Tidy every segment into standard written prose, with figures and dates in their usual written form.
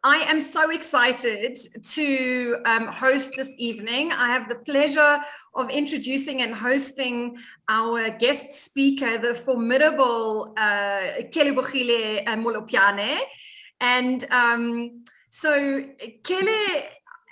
I am so excited to host this evening. I have the pleasure of introducing and hosting our guest speaker, the formidable Kele Molopyane. And so Kele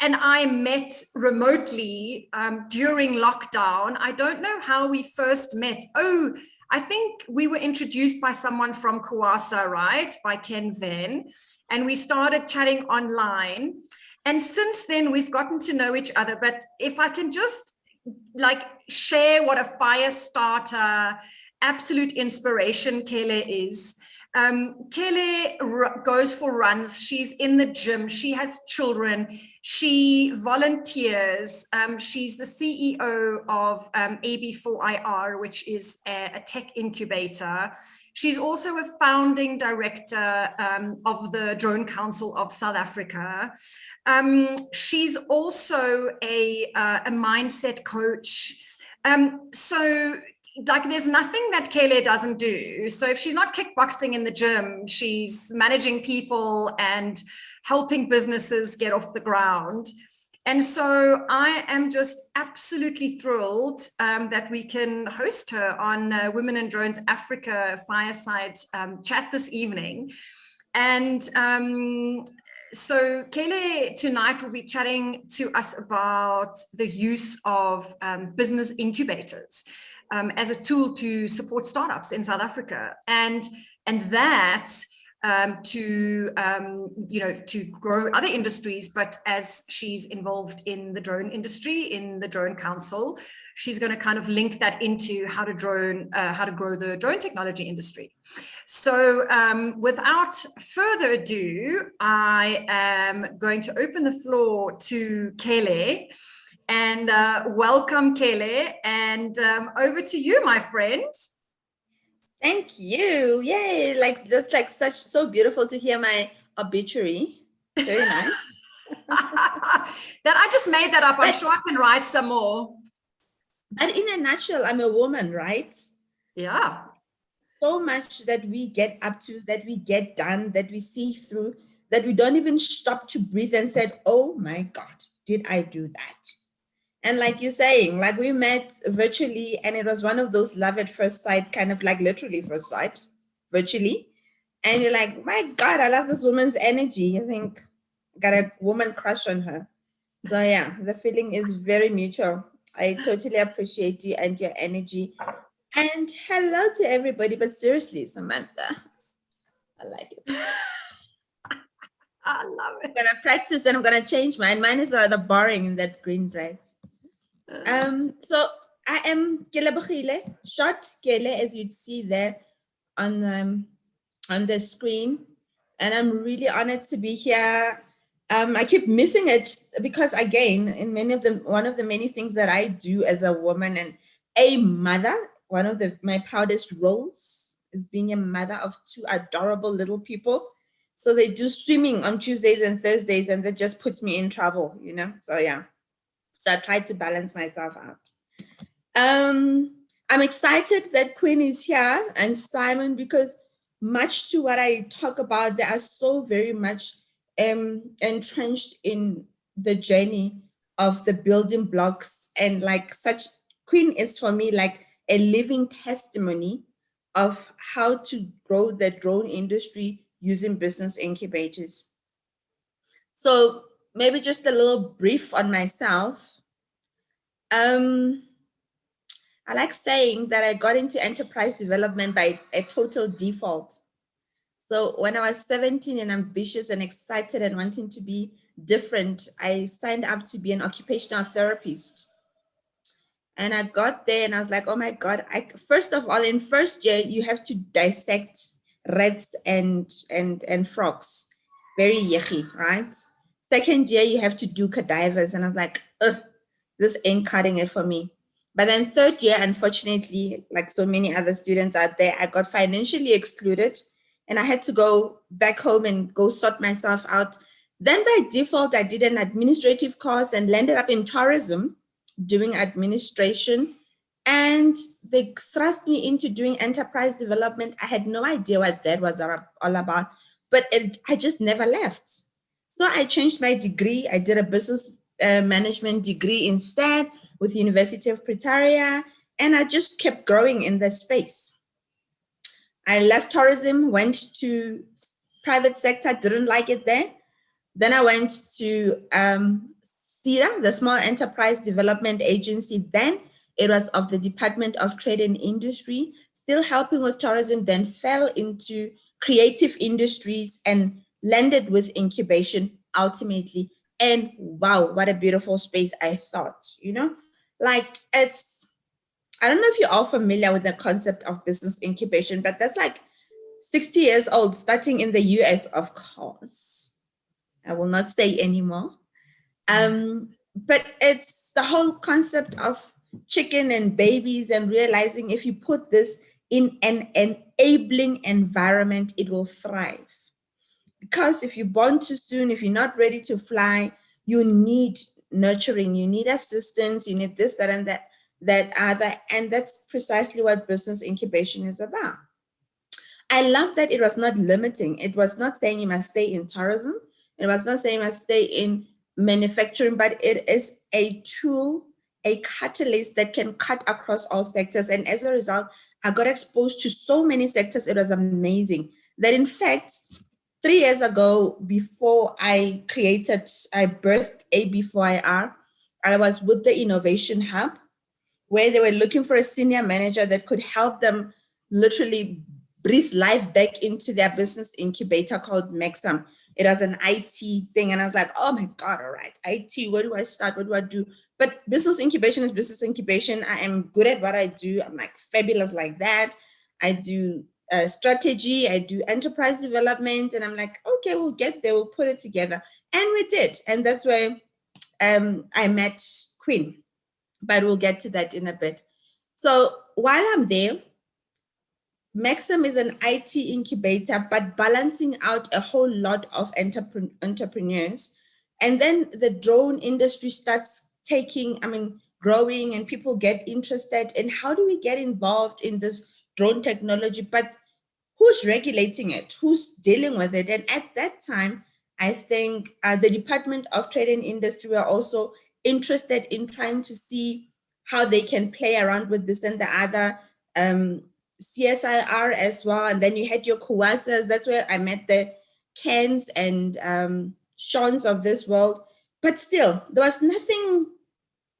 and I met remotely during lockdown. I don't know how we first met. Oh, I think we were introduced by someone from Kawasa, right? By Ken Venn. And we started chatting online. And since then, we've gotten to know each other. But if I can just share what a fire starter, absolute inspiration Kele is. Kele goes for runs. She's in the gym. She has children. She volunteers. She's the CEO of AB4IR, which is a tech incubator. She's also a founding director of the Drone Council of South Africa. She's also a mindset coach. There's nothing that Kele doesn't do. So if she's not kickboxing in the gym, she's managing people and helping businesses get off the ground. And so I am just absolutely thrilled that we can host her on Women in Drones Africa Fireside Chat this evening. And so Kele tonight will be chatting to us about the use of business incubators as a tool to support startups in South Africa, and that to grow other industries. But as she's involved in the drone industry, in the Drone Council, she's going to kind of link that into how to grow the drone technology industry. So without further ado, I am going to open the floor to Kele. And welcome, Kele, and over to you, my friend. Thank you. Yay! That's so beautiful to hear my obituary. Very nice. That I just made that up. I'm sure I can write some more. But in a nutshell, I'm a woman, right? Yeah. So much that we get up to, that we get done, that we see through, that we don't even stop to breathe and said, "Oh my God, did I do that?" And like you're saying, like we met virtually, and it was one of those love at first sight, kind of like literally first sight, virtually. And you're like, my God, I love this woman's energy. I think I got a woman crush on her. So yeah, the feeling is very mutual. I totally appreciate you and your energy. And hello to everybody, but seriously, Samantha, I like it. I love it. I'm going to practice and I'm going to change mine. Mine is rather boring in that green dress. So I am Kele Molopyane, short Kele, as you'd see there on the screen, and I'm really honored to be here. I keep missing it because, again, in one of the many things that I do as a woman and a mother, one of my proudest roles is being a mother of two adorable little people. So they do swimming on Tuesdays and Thursdays, and that just puts me in trouble, So yeah. So I tried to balance myself out. I'm excited that Quinn is here and Simon, because much to what I talk about, they are so very much entrenched in the journey of the building blocks. And Quinn is for me like a living testimony of how to grow the drone industry using business incubators. So maybe just a little brief on myself. I like saying that I got into enterprise development by a total default. So when I was 17 and ambitious and excited and wanting to be different, I signed up to be an occupational therapist. And I got there and I was like, oh my God, first of all, in first year, you have to dissect rats and frogs. Very yucky, right? Second year, you have to do cadavers. And I was like, ugh, this ain't cutting it for me. But then third year, unfortunately, like so many other students out there, I got financially excluded and I had to go back home and go sort myself out. Then by default, I did an administrative course and landed up in tourism doing administration. And they thrust me into doing enterprise development. I had no idea what that was all about. but I just never left. So I changed my degree. I did a business management degree instead with University of Pretoria, and I just kept growing in that space. I left tourism, went to private sector, didn't like it there. Then I went to SEDA, the Small Enterprise Development Agency. Then it was of the Department of Trade and Industry, still helping with tourism, then fell into creative industries and landed with Incubation ultimately. And wow, what a beautiful space, I thought, you know, like it's, I don't know if you're all familiar with the concept of business incubation, but that's like 60 years old, starting in the US, of course. I will not say anymore. But it's the whole concept of chicken and babies and realizing if you put this in an enabling environment, it will thrive. Because if you're born too soon, if you're not ready to fly, you need nurturing, you need assistance, you need this, that, and that other. And that's precisely what business incubation is about. I love that it was not limiting. It was not saying you must stay in tourism. It was not saying you must stay in manufacturing, but it is a tool, a catalyst that can cut across all sectors. And as a result, I got exposed to so many sectors. It was amazing. That in fact, 3 years ago, before I birthed AB4IR, I was with the Innovation Hub, where they were looking for a senior manager that could help them literally breathe life back into their business incubator called Maxim. It was an IT thing. And I was like, oh my God, all right, IT, where do I start? What do I do? But business incubation is business incubation. I am good at what I do. I'm like fabulous like that. I do strategy, I do enterprise development. And I'm like, okay, we'll get there, we'll put it together. And we did. And that's where I met Queen. But we'll get to that in a bit. So while I'm there, Maxim is an IT incubator, but balancing out a whole lot of entrepreneurs. And then the drone industry starts growing, and people get interested in how do we get involved in this drone technology, but who's regulating it? Who's dealing with it? And at that time, I think the Department of Trade and Industry were also interested in trying to see how they can play around with this and the other. CSIR as well. And then you had your Kuwasas. That's where I met the Kens and Sean's of this world. But still, there was nothing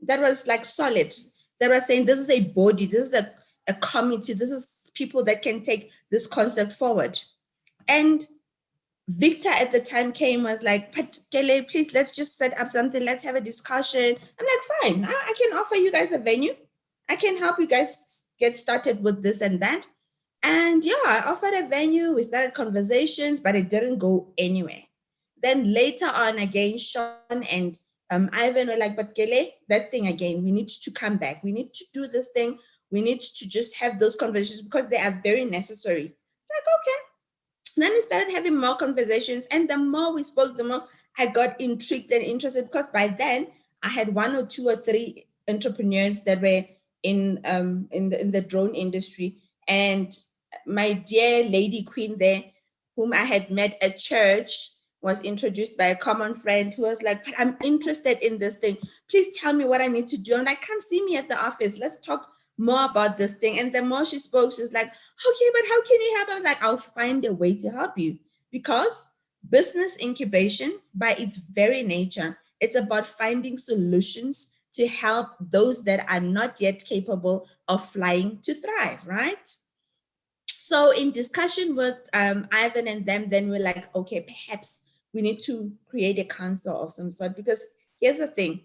that was like solid. They were saying this is a body, this is a committee, this is people that can take this concept forward. And Victor at the time was like, but Kele, please, let's just set up something. Let's have a discussion. I'm like, fine, I can offer you guys a venue. I can help you guys get started with this and that. And yeah, I offered a venue. We started conversations, but it didn't go anywhere. Then later on again, Sean and Ivan were like, but Kele, that thing again, we need to come back. We need to do this thing. We need to just have those conversations because they are very necessary. Like, okay. Then we started having more conversations, and the more we spoke, the more I got intrigued and interested, because by then I had 1 or 2 or 3 entrepreneurs that were in the drone industry. And my dear lady Queen there, whom I had met at church, was introduced by a common friend who was like, but I'm interested in this thing. Please tell me what I need to do. I'm like, come see me at the office. Let's talk more about this thing. And the more she spoke, she was like, okay, but how can you help? I was like, I'll find a way to help you. Because business incubation, by its very nature, it's about finding solutions to help those that are not yet capable of flying to thrive, right? So in discussion with Ivan and them, then we're like, okay, perhaps we need to create a council of some sort, because here's the thing.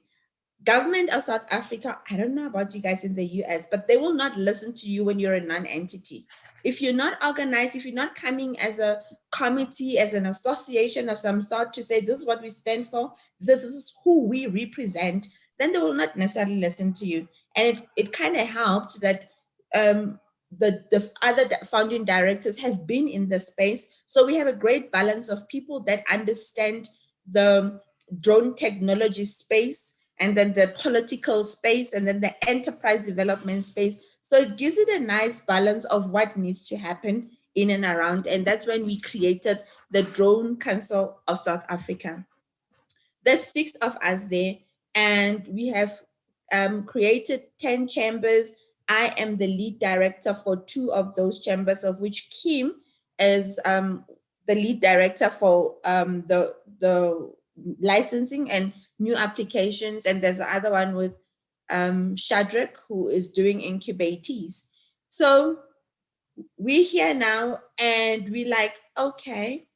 Government of South Africa, I don't know about you guys in the US, but they will not listen to you when you're a non-entity. If you're not organized, if you're not coming as a committee, as an association of some sort to say, this is what we stand for, this is who we represent, then they will not necessarily listen to you. And it kind of helped that the other founding directors have been in the space. So we have a great balance of people that understand the drone technology space, and then the political space, and then the enterprise development space. So it gives it a nice balance of what needs to happen in and around. And that's when we created the Drone Council of South Africa. There's 6 of us there, and we have created 10 chambers. I am the lead director for 2 of those chambers, of which Kim is the lead director for the licensing and new applications. And there's another one with Shadrach, who is doing incubatees. So we're here now, and we're like, okay,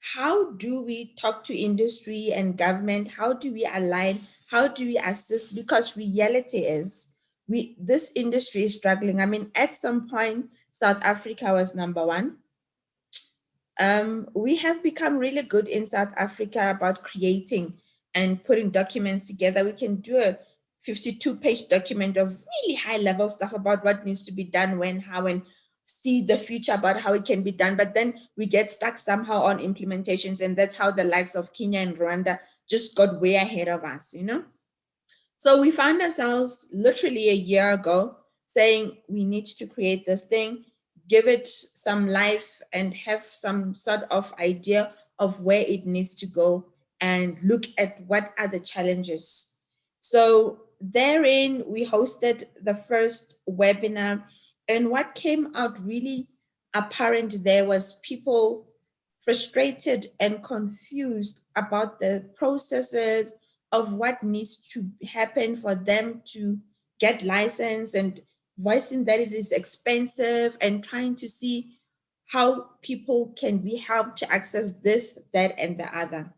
how do we talk to industry and government? How do we align? How do we assist? Because reality is, this industry is struggling. I mean, at some point, South Africa was #1. We have become really good in South Africa about creating and putting documents together. We can do a 52-page document of really high-level stuff about what needs to be done, when, how, and see the future about how it can be done. But then we get stuck somehow on implementations, and that's how the likes of Kenya and Rwanda just got way ahead of us, you know? So we found ourselves literally a year ago saying we need to create this thing, give it some life, and have some sort of idea of where it needs to go, and look at what are the challenges. So therein, we hosted the first webinar, and what came out really apparent there was people frustrated and confused about the processes of what needs to happen for them to get licensed, and voicing that it is expensive, and trying to see how people can be helped to access this, that, and the other.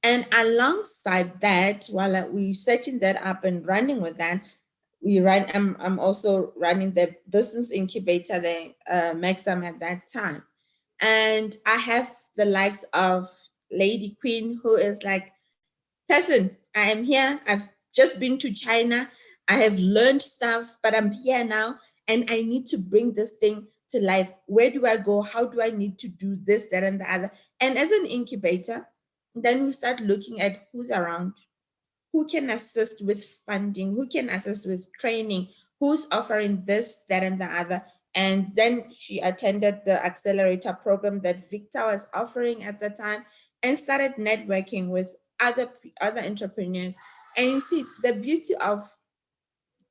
And alongside that, while we're setting that up and running with that, I'm also running the business incubator, the Maxim at that time. And I have the likes of Lady Queen, who is like, person, I am here. I've just been to China. I have learned stuff, but I'm here now, and I need to bring this thing to life. Where do I go? How do I need to do this, that, and the other? And as an incubator, then we start looking at who's around, who can assist with funding, who can assist with training, who's offering this, that, and the other. And then she attended the accelerator program that Victor was offering at the time, and started networking with other entrepreneurs. And you see, the beauty of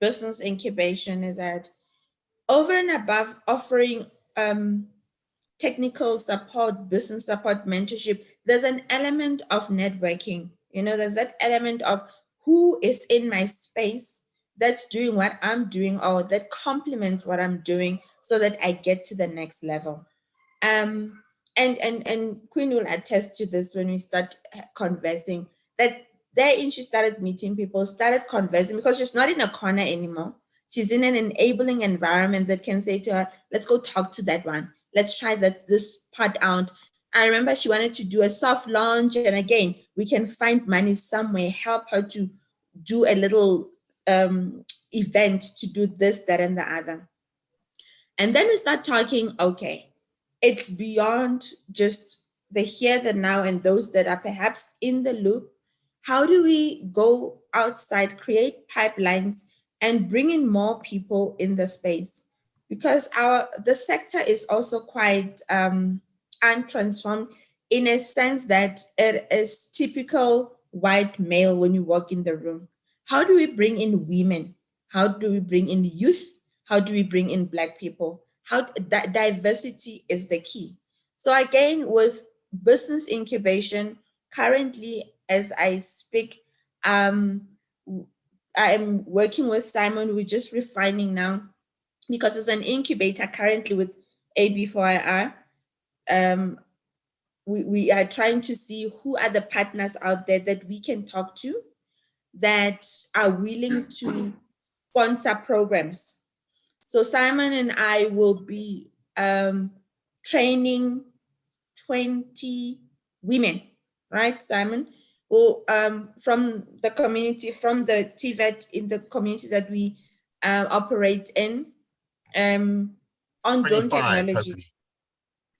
business incubation is that over and above offering technical support, business support, mentorship, there's an element of networking. You know, there's that element of who is in my space that's doing what I'm doing, or that complements what I'm doing, so that I get to the next level. And Queen will attest to this when we start conversing, that therein she started meeting people, started conversing, because she's not in a corner anymore. She's in an enabling environment that can say to her, let's go talk to that one. Let's try this part out. I remember she wanted to do a soft launch, and again, we can find money somewhere, help her to do a little event, to do this, that, and the other. And then we start talking, okay, it's beyond just the here, the now, and those that are perhaps in the loop. How do we go outside, create pipelines, and bring in more people in the space? Because the sector is also quite untransformed, in a sense that it is typical white male when you walk in the room. How do we bring in women? How do we bring in youth? How do we bring in Black people? How that diversity is the key. So again, with business incubation, currently as I speak, I'm working with Simon. We're just refining now, because it's an incubator currently with AB4IR. We are trying to see who are the partners out there that we can talk to, that are willing to sponsor programs. So Simon and I will be training 20 women, right, Simon? Or from the community, from the TVET in the communities that we operate in, on drone technology.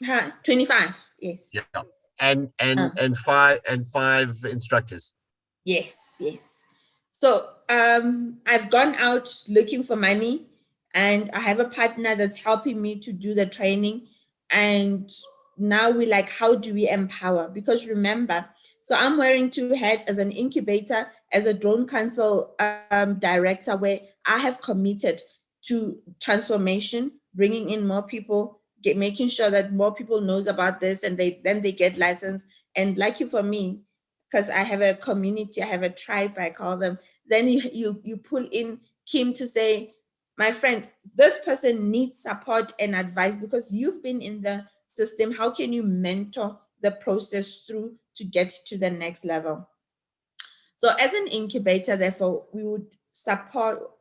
Hopefully. 25, yes. Yeah, and five instructors. Yes. So I've gone out looking for money. and I have a partner that's helping me to do the training. And now we're like, how do we empower? Because remember, so I'm wearing 2 hats as an incubator, as a drone council director, where I have committed to transformation, bringing in more people, making sure that more people knows about this, and then they get licensed. And lucky for me, because I have a community, I have a tribe, I call them. Then you pull in Kim to say, my friend, this person needs support and advice because you've been in the system. How can you mentor the process through to get to the next level? So as an incubator, therefore, we would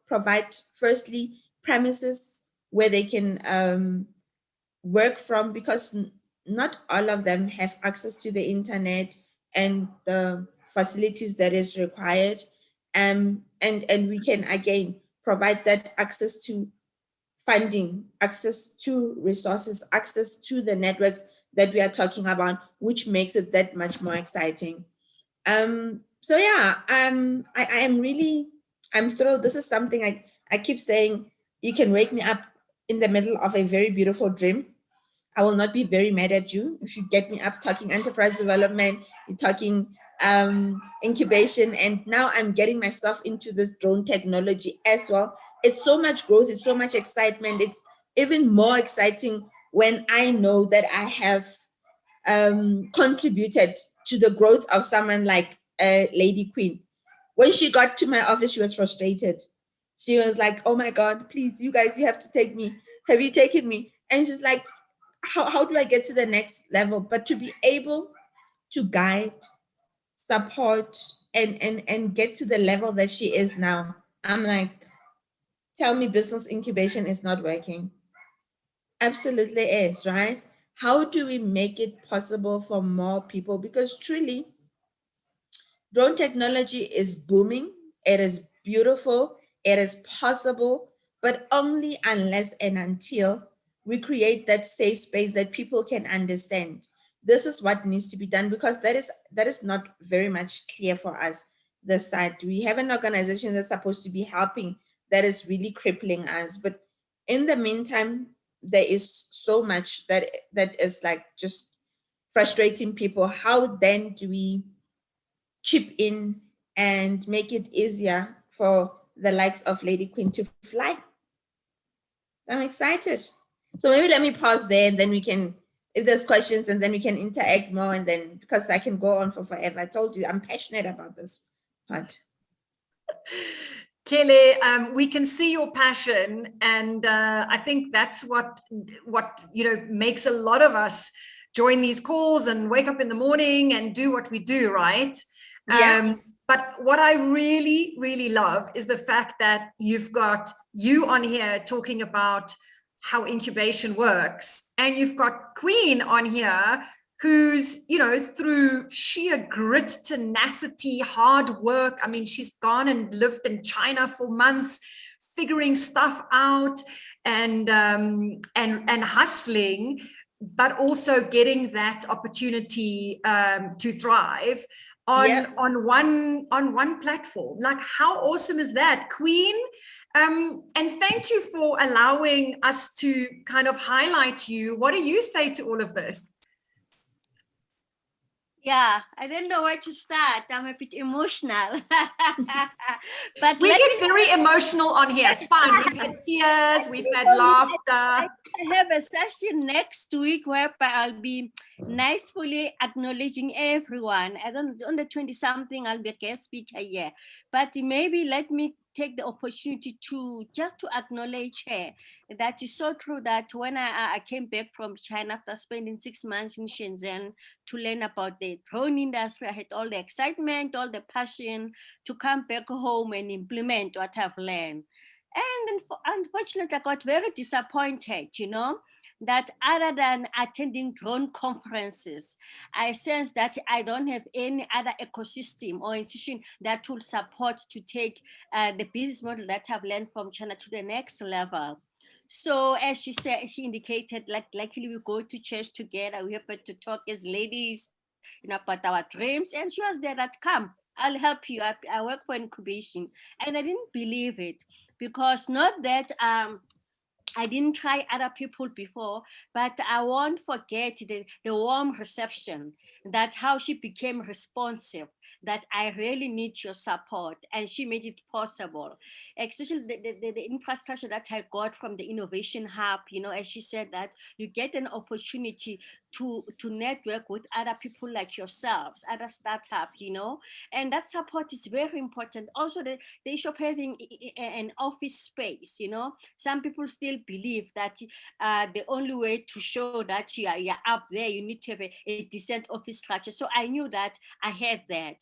provide firstly premises where they can work from, because not all of them have access to the internet and the facilities that is required. And we can again provide that access to funding, access to resources, access to the networks that we are talking about, which makes it that much more exciting. So yeah, I am really, I'm thrilled. This is something I keep saying, you can wake me up in the middle of a very beautiful dream. I will not be very mad at you if you get me up talking enterprise development, you're talking incubation, and now I'm getting myself into this drone technology as well. It's so much growth, it's so much excitement. It's even more exciting when I know that I have contributed to the growth of someone like Lady Queen. When she got to my office, she was frustrated. She was like, oh my God, please, you guys, you have to take me. Have you taken me? And she's like, how do I get to the next level? But to be able to guide, support, and get to the level that she is now, I'm like, tell me business incubation is not working. Absolutely is, right? How do we make it possible for more people? Because truly, drone technology is booming, it is beautiful, it is possible, but only unless and until we create that safe space that people can understand. This is what needs to be done, because that is not very much clear for us. This side, we have an organization that's supposed to be helping, that is really crippling us. But in the meantime, there is so much that is like just frustrating people. How then do we chip in and make it easier for the likes of Lady Queen to fly? I'm excited. So maybe let me pause there, and then we can, if there's questions, and then we can interact more, and then, because I can go on for forever. I told you I'm passionate about this part. Kele, we can see your passion, and I think that's what makes a lot of us join these calls and wake up in the morning and do what we do, right? Yeah. But what I really, really love is the fact that you've got you on here talking about how incubation works, and you've got Queen on here who's, through sheer grit, tenacity, hard work. I mean, she's gone and lived in China for months, figuring stuff out and hustling, but also getting that opportunity to thrive on one platform. Like, how awesome is that, Queen? And thank you for allowing us to kind of highlight you. What do you say to all of this? Yeah, I don't know where to start. I'm a bit emotional. But we get very emotional on here. It's fine. We've had tears, we've had laughter. I have a session next week whereby I'll be nicely acknowledging everyone. On the 20-something, I'll be a guest speaker here. But maybe let me take the opportunity to acknowledge her. That is so true that when I came back from China after spending 6 months in Shenzhen to learn about the drone industry, I had all the excitement, all the passion to come back home and implement what I've learned. And unfortunately, I got very disappointed, that other than attending drone conferences, I sense that I don't have any other ecosystem or institution that will support to take the business model that I've learned from China to the next level. So as she said, she indicated, luckily we go to church together. We happen to talk as ladies, about our dreams. And she was there that, come, I'll help you. I work for incubation. And I didn't believe it, because not that I didn't try other people before, but I won't forget the warm reception, that how she became responsive, that I really need your support, and she made it possible, especially the infrastructure that I got from the Innovation Hub. As she said, that you get an opportunity to network with other people like yourselves, other startups, and that support is very important. Also, the issue of having an office space, some people still believe that the only way to show that you're up there, you need to have a decent office structure. So I knew that I had that.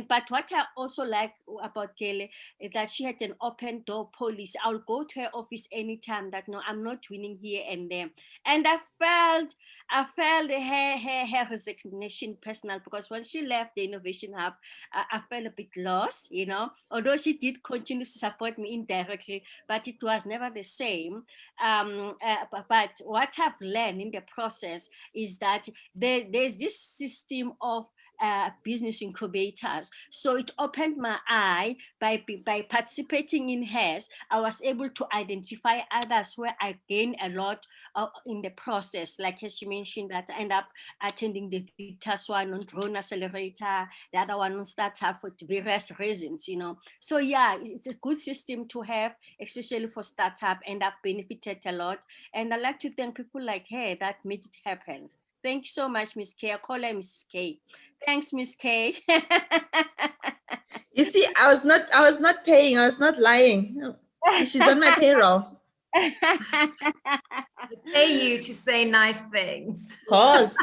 But what I also like about Kele is that she had an open door policy. I'll go to her office anytime, that no, I'm not winning here and there. And I felt her resignation personal, because when she left the Innovation Hub, I felt a bit lost, although she did continue to support me indirectly, but it was never the same. But what I've learned in the process is that there's this system of business incubators. So it opened my eye by participating in hers. I was able to identify others where I gained a lot in the process. Like as she mentioned, that I end up attending the Vitas one on Drone Accelerator, the other one on Startup for various reasons, So yeah, it's a good system to have, especially for startup, and I've benefited a lot. And I'd like to thank people like her that made it happen. Thank you so much, Miss K. I call her Mrs. K. Thanks, Miss K. You see, I was not paying, I was not lying. She's on my payroll. I pay you to say nice things. Of course.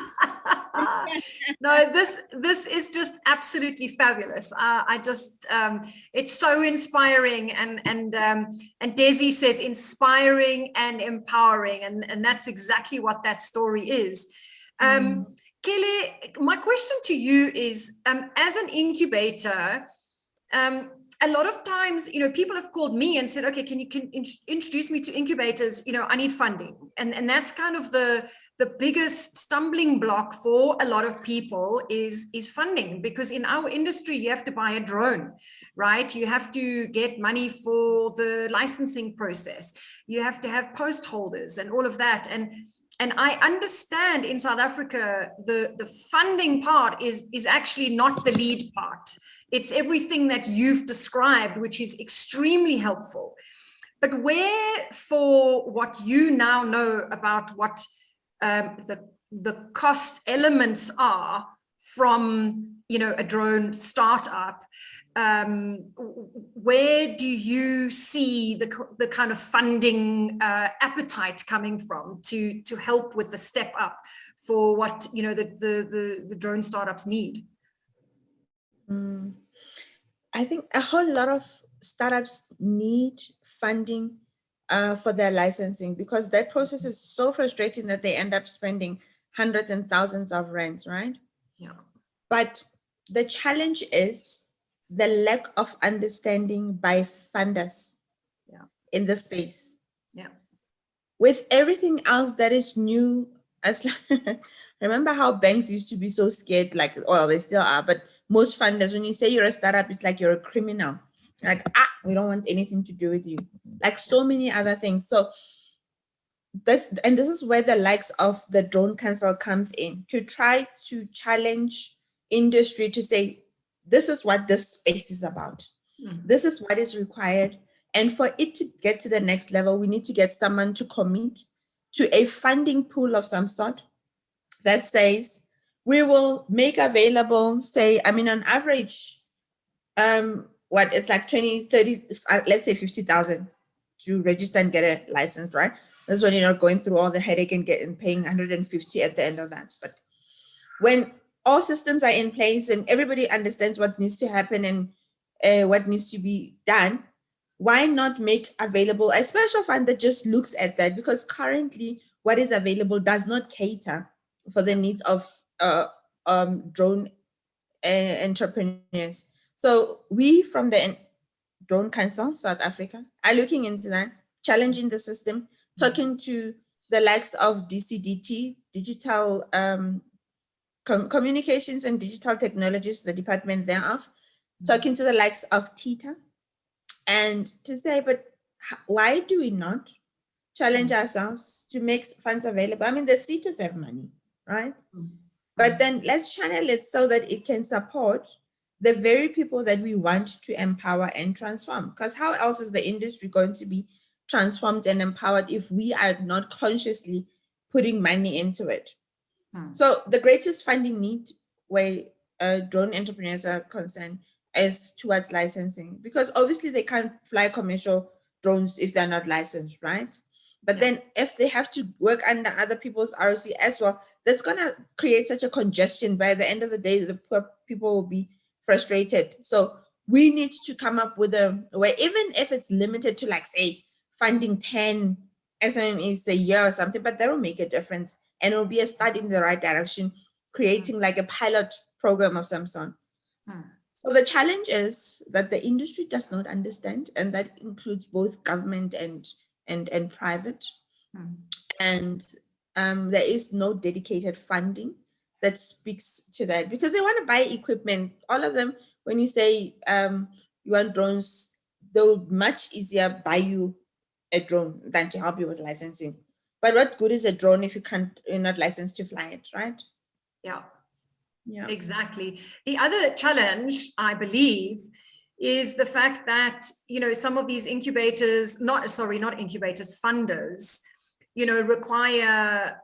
No, this is just absolutely fabulous. I just it's so inspiring, and Desi says inspiring and empowering, and that's exactly what that story is. Kele, my question to you is, as an incubator, a lot of times, people have called me and said, okay, can you introduce me to incubators? I need funding. And that's kind of the biggest stumbling block for a lot of people is funding, because in our industry, you have to buy a drone, right? You have to get money for the licensing process. You have to have post holders and all of that. And I understand in South Africa, the funding part is actually not the lead part. It's everything that you've described, which is extremely helpful. But where, for what you now know about what the cost elements are from, a drone startup, where do you see the kind of funding appetite coming from to help with the step up for what the drone startups need? I think a whole lot of startups need funding for their licensing, because that process is so frustrating that they end up spending hundreds and thousands of rands, right? Yeah. But the challenge is the lack of understanding by funders in the space. Yeah. With everything else that is new, remember how banks used to be so scared, like, well, they still are, but most funders, when you say you're a startup, it's like you're a criminal. Like, we don't want anything to do with you. Like so many other things. So this is where the likes of the Drone Council comes in, to try to challenge industry to say, this is what this space is about. This is what is required. And for it to get to the next level, we need to get someone to commit to a funding pool of some sort that says, we will make available, say, on average, it's like 20, 30, let's say 50,000 to register and get a license, right? That's when you're not going through all the headache and paying 150 at the end of that. But when all systems are in place and everybody understands what needs to happen and what needs to be done, why not make available a special fund that just looks at that? Because currently what is available does not cater for the needs of drone entrepreneurs. So we from the Drone Council, South Africa, are looking into that, challenging the system, talking to the likes of DCDT, Digital Communications and Digital Technologies, the department thereof, talking to the likes of TITA, and to say, but why do we not challenge ourselves to make funds available. I mean, the cities have money, right? But then let's channel it so that it can support the very people that we want to empower and transform. Because how else is the industry going to be transformed and empowered if we are not consciously putting money into it? So the greatest funding need where drone entrepreneurs are concerned is towards licensing, because obviously they can't fly commercial drones if they're not licensed, right? But then if they have to work under other people's ROC as well, that's going to create such a congestion. By the end of the day, the poor people will be frustrated. So we need to come up with a way, even if it's limited to, like, say, funding 10 SMEs a year or something, but that will make a difference. And it will be a start in the right direction, creating like a pilot program of some sort. So the challenge is that the industry does not understand, and that includes both government and private. And there is no dedicated funding that speaks to that, because they want to buy equipment. All of them, when you say you want drones, they'll much easier buy you a drone than to help you with licensing. But what good is a drone if you're not licensed to fly it, right? Yeah, exactly. The other challenge, I believe, is the fact that, some of these incubators, not incubators, funders, require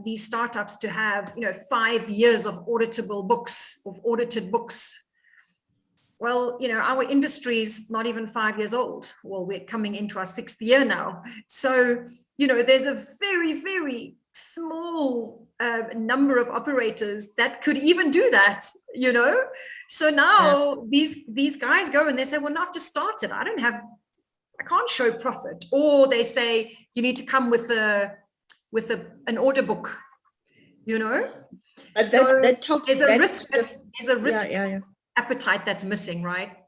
these startups to have, 5 years of audited books. Well, our industry is not even 5 years old. Well, we're coming into our 6th year now. So, there's a very, very small number of operators that could even do that, So now these guys go and they say, well, no, I've just started. I can't show profit. Or they say, you need to come with an order book, But so there's a risk appetite that's missing, right?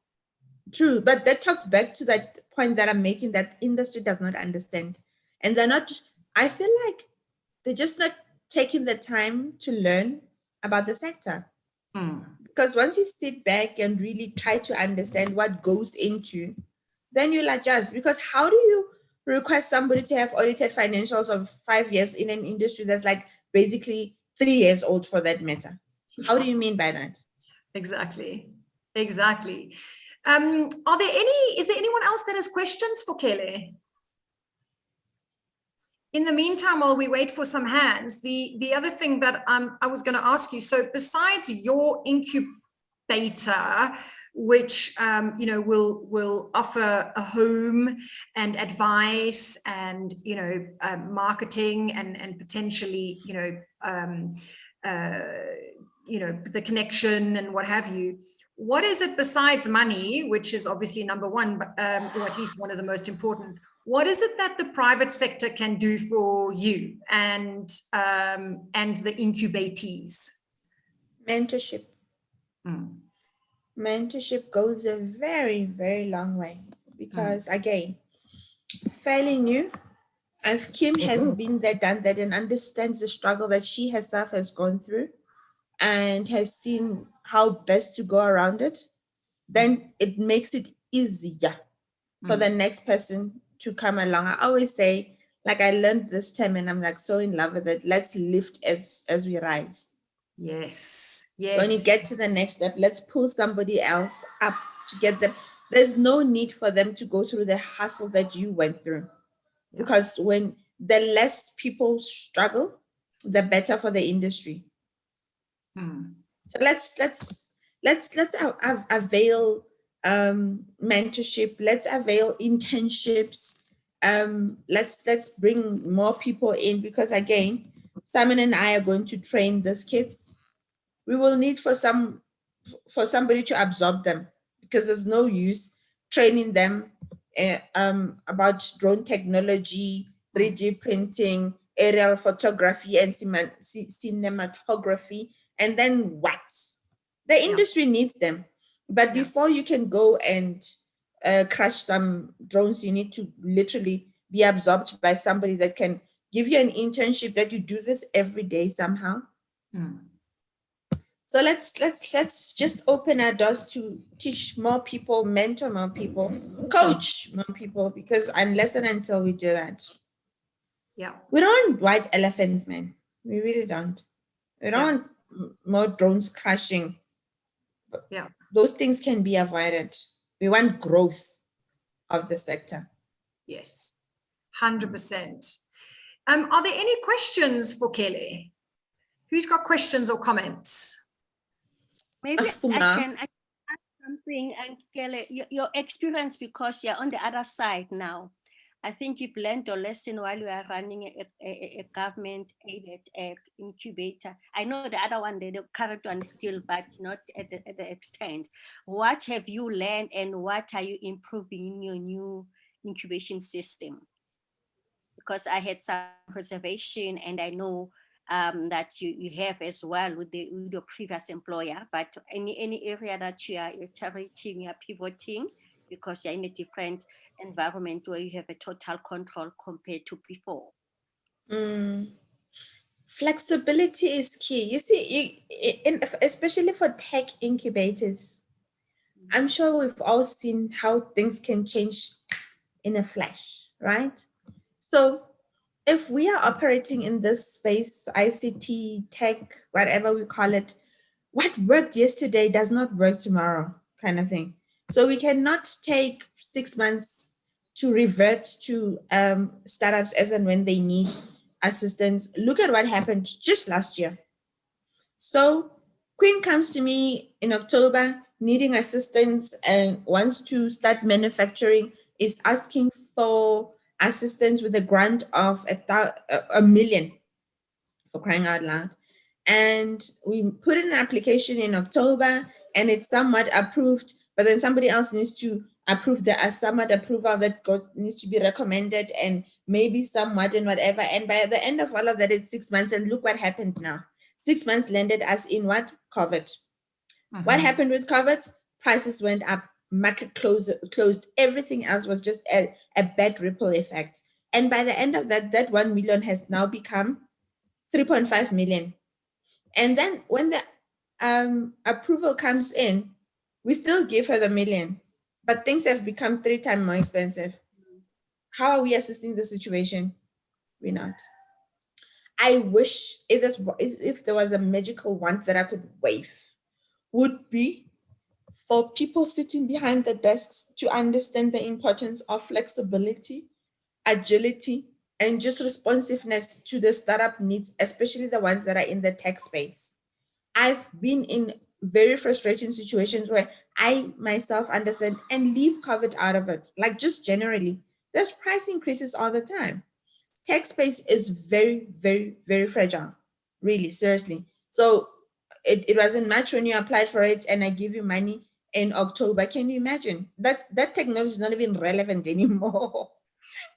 True, but that talks back to that point that I'm making, that industry does not understand. And I feel like they're just not taking the time to learn about the sector. Because once you sit back and really try to understand what goes into, then you'll adjust. Because how do you request somebody to have audited financials of 5 years in an industry that's like basically 3 years old, for that matter? How do you mean by that? Exactly. Is there anyone else that has questions for Kele? In the meantime, while we wait for some hands, the other thing that I was going to ask you, so besides your incubator, which will offer a home and advice and marketing and potentially the connection and what have you, what is it besides money, which is obviously number one, or at least one of the most important? What is it that the private sector can do for you and the incubatees? Mentorship. Mentorship goes a very, very long way, because again, fairly new. If Kim has been there, done that, and understands the struggle that she herself has gone through and has seen how best to go around it, then it makes it easier for the next person to come along. I always say, like, I learned this term and I'm like so in love with it. Let's lift as we rise. Yes. When you get to the next step, let's pull somebody else up to get them. There's no need for them to go through the hustle that you went through. Because when the less people struggle, the better for the industry. So let's avail mentorship. Let's avail internships. Let's bring more people in, because again, Simon and I are going to train these kids. We will need for somebody to absorb them, because there's no use training them about drone technology, 3D printing, aerial photography, and cinematography. And then what? The industry needs them. But before you can go and crash some drones, you need to literally be absorbed by somebody that can give you an internship, that you do this every day somehow. So let's just open our doors to teach more people, mentor more people, coach more people, because unless and until we do that, Yeah. We don't want white elephants, man. We really don't. We don't want more drones crashing. Yeah. Those things can be avoided. We want growth of the sector. Yes, 100%. Are there any questions for Kele? Who's got questions or comments? Maybe Afuma. I can ask something, and Kele, your experience, because you're on the other side now. I think you've learned your lesson while you are running a government-aided incubator. I know the other one, the current one still, but not at the extent. What have you learned, and what are you improving in your new incubation system? Because I had some reservation, and I know that you have as well with your previous employer, but any area that you are iterating, you are pivoting, because you're in a different environment where you have a total control compared to before. Flexibility is key. You see, especially for tech incubators, I'm sure we've all seen how things can change in a flash, right? So if we are operating in this space, ICT, tech, whatever we call it, what worked yesterday does not work tomorrow, kind of thing. So we cannot take 6 months to revert to startups as and when they need assistance. Look at what happened just last year. So Queen comes to me in October needing assistance and wants to start manufacturing, is asking for assistance with a grant of $1 million, for crying out loud. And we put in an application in October and it's somewhat approved, but then somebody else needs to approve the somewhat approval that needs to be recommended and maybe somewhat and whatever. And by the end of all of that, it's 6 months, and look what happened now. 6 months landed us in what? COVID. What happened with COVID? Prices went up, market closed. Everything else was just a bad ripple effect. And by the end of that, that 1 million has now become 3.5 million. And then when the approval comes in, we still give her the million, but things have become 3 times more expensive. How are we assisting the situation? We're not. I wish if there was a magical wand that I could wave, would be for people sitting behind the desks to understand the importance of flexibility, agility, and just responsiveness to the startup needs, especially the ones that are in the tech space. I've been in very frustrating situations where I myself understand and leave COVID out of it. Like just generally, there's price increases all the time. Tech space is very, very, very fragile, really, seriously. So it wasn't much when you applied for it and I give you money in October. Can you imagine? That technology is not even relevant anymore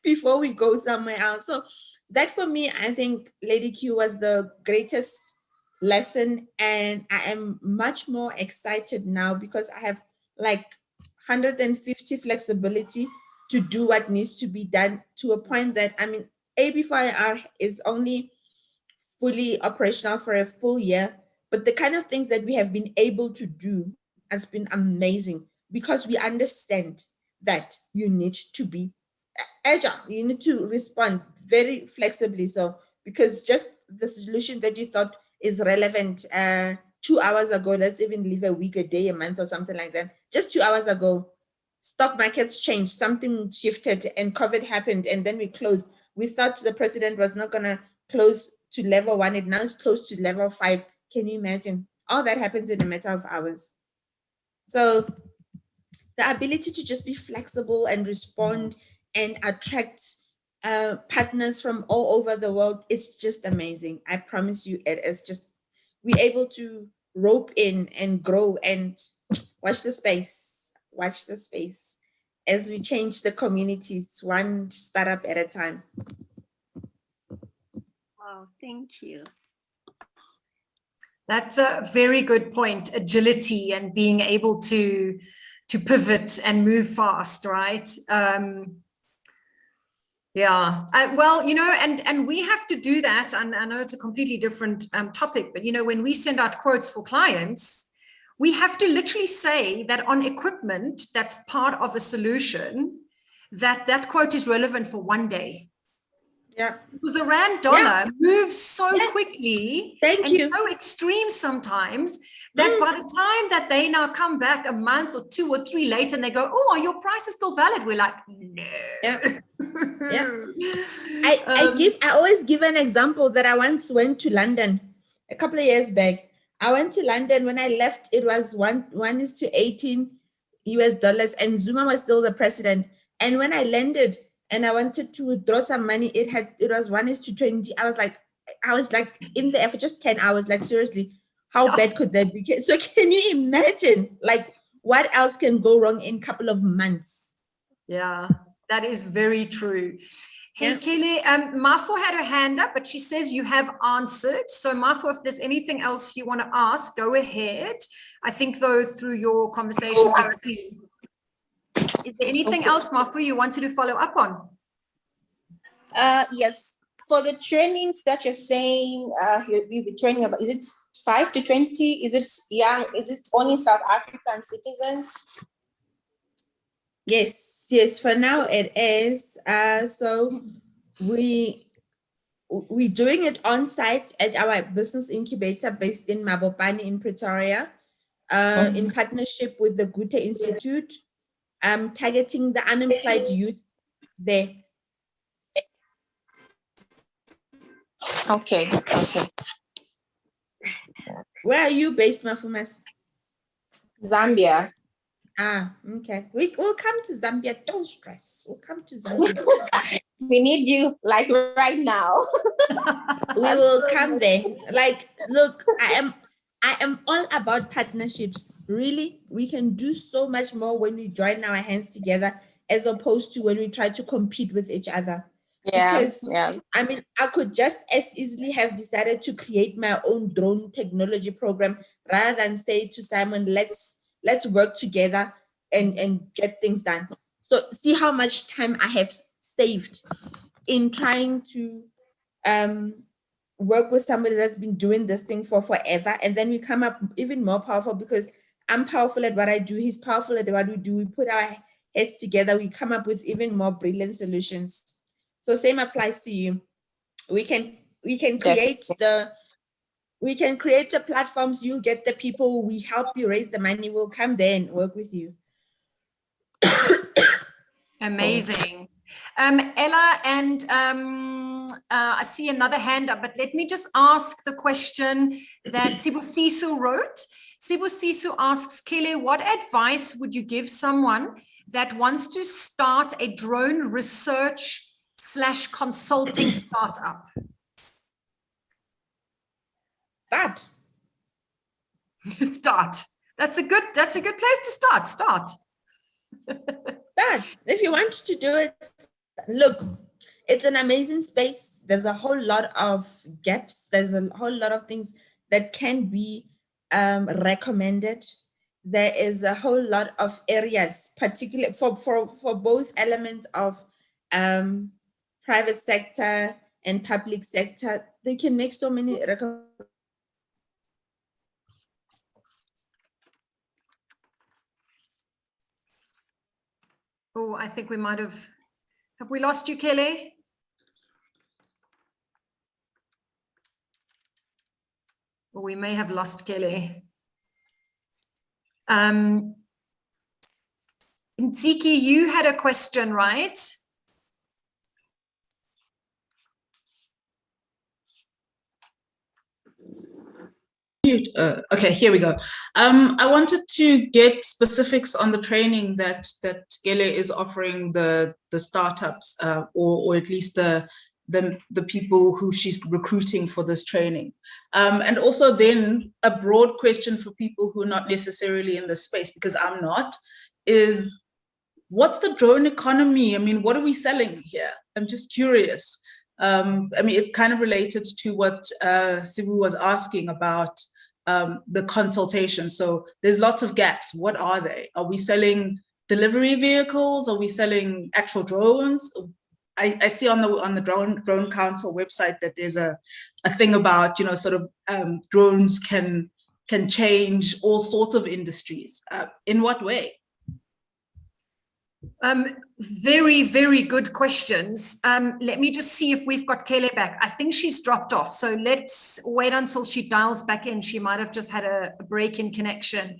before we go somewhere else. So that for me, I think Lady Q was the greatest lesson, and I am much more excited now because I have like 150 flexibility to do what needs to be done, to a point that, I mean, AB4IR is only fully operational for a full year, but the kind of things that we have been able to do has been amazing because we understand that you need to be agile, you need to respond very flexibly. So because just the solution that you thought is relevant 2 hours ago, let's even leave a week, a day, a month, or something like that, just 2 hours ago, stock markets changed, something shifted, and COVID happened, and then we closed. We thought the president was not going to close to level 1, it now is close to level 5. Can you imagine? All that happens in a matter of hours. So the ability to just be flexible and respond and attract partners from all over the world, it's just amazing. I promise you, it is just, we're able to rope in and grow and watch the space as we change the communities one startup at a time. Wow, thank you. That's a very good point. Agility and being able to pivot and move fast, right? Yeah, well, you know, and we have to do that. And I know it's a completely different topic, but, you know, when we send out quotes for clients, we have to literally say that on equipment that's part of a solution, that quote is relevant for 1 day. Yeah. Because the rand dollar moves so quickly Thank and you. so extreme sometimes that by the time that they now come back a month or 2 or 3 later and they go, oh, are your prices still valid? We're like, no. Yeah. Yeah. I always give an example that I once went to London a couple of years back. I went to London. When I left, it was 1:18 US dollars, and Zuma was still the president. And when I landed and I wanted to withdraw some money, it was 1:20. I was like in the air for just 10 hours. Like, seriously, how bad could that be? So can you imagine, like, what else can go wrong in a couple of months? Yeah, that is very true. Hey, Yeah. Kele, Mafo had her hand up, but she says you have answered. So Mafo, if there's anything else you want to ask, go ahead. I think, though, through your conversation with me. Is there anything else, Mafo, you wanted to follow up on? Yes. For the trainings that you're saying, you'll be training about, is it 5 to 20? Is it young? Is it only South African citizens? Yes. For now it is. So we're doing it on site at our business incubator based in Mabopane in Pretoria, in partnership with the Goethe Institute, targeting the unemployed youth there. Okay. Where are you based, Mafumas? Zambia. Okay. We'll come to Zambia. Don't stress. We'll come to Zambia. We need you like right now. We will come there. Like, look, I am all about partnerships. Really, we can do so much more when we join our hands together, as opposed to when we try to compete with each other. Because I mean, I could just as easily have decided to create my own drone technology program rather than say to Simon, let's work together and get things done. So see how much time I have saved in trying to work with somebody that's been doing this thing for forever, and then we come up even more powerful because I'm powerful at what I do, he's powerful at what we do. We put our heads together, we come up with even more brilliant solutions. So same applies to you. We can create the platforms, you get the people, we help you raise the money, we'll come there and work with you. Amazing. Ella, and I see another hand up, but let me just ask the question that Sibusiso wrote. Sibusiso asks, Kele, what advice would you give someone that wants to start a drone research/consulting startup? Start. That's a good place to start. Start. If you want to do it, look, it's an amazing space. There's a whole lot of gaps. There's a whole lot of things that can be recommended. There is a whole lot of areas, particularly for both elements of private sector and public sector. They can make so many recommendations. Oh, I think we might have we lost you, Kele? Or we may have lost Kele. Nziki, you had a question, right? Okay, here we go. I wanted to get specifics on the training that Kele is offering the startups, or at least the people who she's recruiting for this training, and also then a broad question for people who are not necessarily in this space, because I'm not, is what's the drone economy? I mean, what are we selling here? I'm just curious. I mean, it's kind of related to what Sibu was asking about the consultation. So there's lots of gaps. What are they? Are we selling delivery vehicles? Are we selling actual drones? I see on the Drone Council website that there's a thing about, you know, sort of drones can change all sorts of industries. In what way? Very, very good questions. Let me just see if we've got Kele back. I think she's dropped off. So let's wait until she dials back in. She might have just had a break in connection.